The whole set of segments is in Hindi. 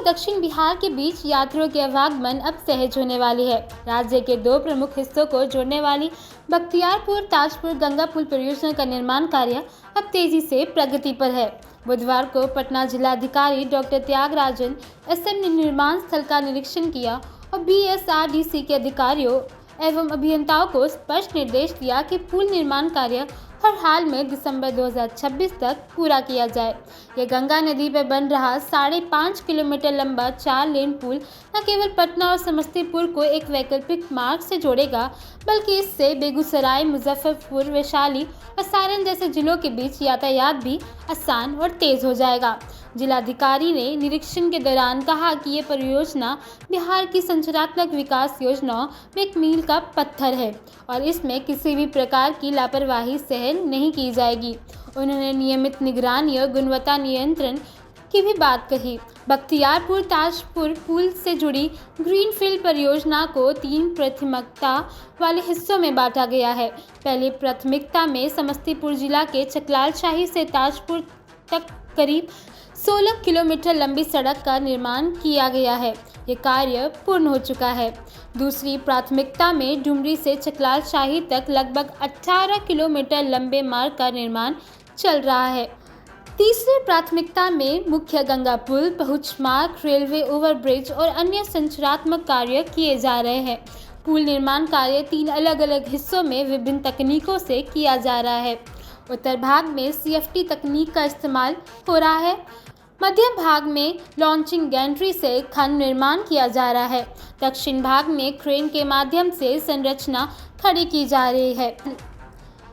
और दक्षिण बिहार के बीच यात्रियों के आवागमन अब सहज होने वाली है। राज्य के दो प्रमुख हिस्सों को जोड़ने वाली बख्तियारपुर ताजपुर गंगा पुल परियोजना का निर्माण कार्य अब तेजी से प्रगति पर है। बुधवार को पटना जिलाधिकारी डॉक्टर त्यागराजन एसएम ने निर्माण स्थल का निरीक्षण किया और बीएसआरडीसी के अधिकारियों एवं अभियंताओं को स्पष्ट निर्देश दिया कि पुल निर्माण कार्य हर हाल में दिसंबर 2026 तक पूरा किया जाए। यह गंगा नदी पर बन रहा 5.5 किलोमीटर लंबा 4 लेन पुल न केवल पटना और समस्तीपुर को एक वैकल्पिक मार्ग से जोड़ेगा, बल्कि इससे बेगूसराय, मुजफ्फरपुर, वैशाली और सारण जैसे जिलों के बीच यातायात भी आसान और तेज हो जाएगा। जिलाधिकारी ने निरीक्षण के दौरान कहा कि ये परियोजना बिहार की संरचनात्मक विकास योजनाओं में एक मील का पत्थर है और इसमें किसी भी प्रकार की लापरवाही सहन नहीं की जाएगी। उन्होंने नियमित निगरानी और गुणवत्ता नियंत्रण की भी बात कही। बख्तियारपुर ताजपुर पुल से जुड़ी ग्रीनफील्ड परियोजना को 3 प्राथमिकता वाले हिस्सों में बांटा गया है। पहली प्राथमिकता में समस्तीपुर जिला के चकलालशाही से ताजपुर तक करीब 16 किलोमीटर लंबी सड़क का निर्माण किया गया है। ये कार्य पूर्ण हो चुका है। दूसरी प्राथमिकता में डुमरी से चकलालशाही तक लगभग 18 किलोमीटर लंबे मार्ग का निर्माण चल रहा है। तीसरी प्राथमिकता में मुख्य गंगा पुल, पहुंच मार्ग, रेलवे ओवरब्रिज और अन्य संरचनात्मक कार्य किए जा रहे हैं। पुल निर्माण कार्य 3 अलग-अलग हिस्सों में विभिन्न तकनीकों से किया जा रहा है। उत्तर भाग में सीएफटी तकनीक का इस्तेमाल हो रहा है। मध्य भाग में लॉन्चिंग गैंट्री से खंड निर्माण किया जा रहा है। दक्षिण भाग में क्रेन के माध्यम से संरचना खड़ी की जा रही है।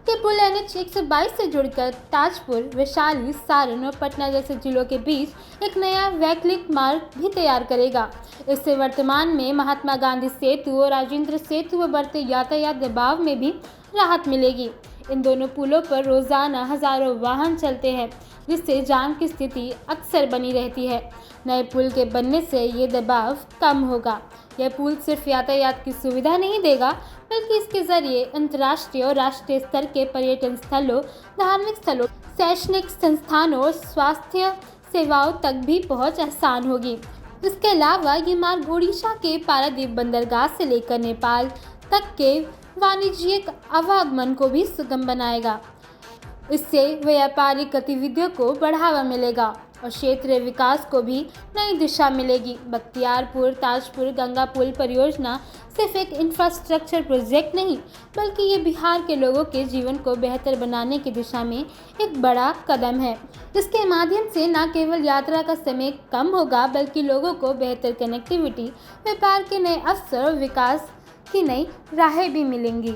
ये पुल NH 122 से जुड़कर ताजपुर, वैशाली, सारण और पटना जैसे जिलों के बीच एक नया वैकल्पिक मार्ग भी तैयार करेगा। इससे वर्तमान में महात्मा गांधी सेतु और राजेंद्र सेतु पर बढ़ते यातायात दबाव में भी राहत मिलेगी। इन दोनों पुलों पर रोजाना हजारों वाहन चलते हैं, जिससे जाम की स्थिति अक्सर बनी रहती है। नए पुल के बनने से ये दबाव कम होगा। यह पुल सिर्फ यातायात की सुविधा नहीं देगा, बल्कि इसके जरिए अंतर्राष्ट्रीय और राष्ट्रीय स्तर के पर्यटन स्थलों, धार्मिक स्थलों, शैक्षणिक संस्थानों और स्वास्थ्य सेवाओं तक भी पहुंच आसान होगी। इसके अलावा ये मार्ग ओडिशा के पारादीप बंदरगाह से लेकर नेपाल तक के वाणिज्यिक आवागमन को भी सुगम बनाएगा। इससे व्यापारिक गतिविधियों को बढ़ावा मिलेगा और क्षेत्रीय विकास को भी नई दिशा मिलेगी। बख्तियारपुर ताजपुर गंगा पुल परियोजना सिर्फ एक इंफ्रास्ट्रक्चर प्रोजेक्ट नहीं, बल्कि ये बिहार के लोगों के जीवन को बेहतर बनाने की दिशा में एक बड़ा कदम है। इसके माध्यम से न केवल यात्रा का समय कम होगा, बल्कि लोगों को बेहतर कनेक्टिविटी, व्यापार के नए अवसर और विकास की नई राहें भी मिलेंगी।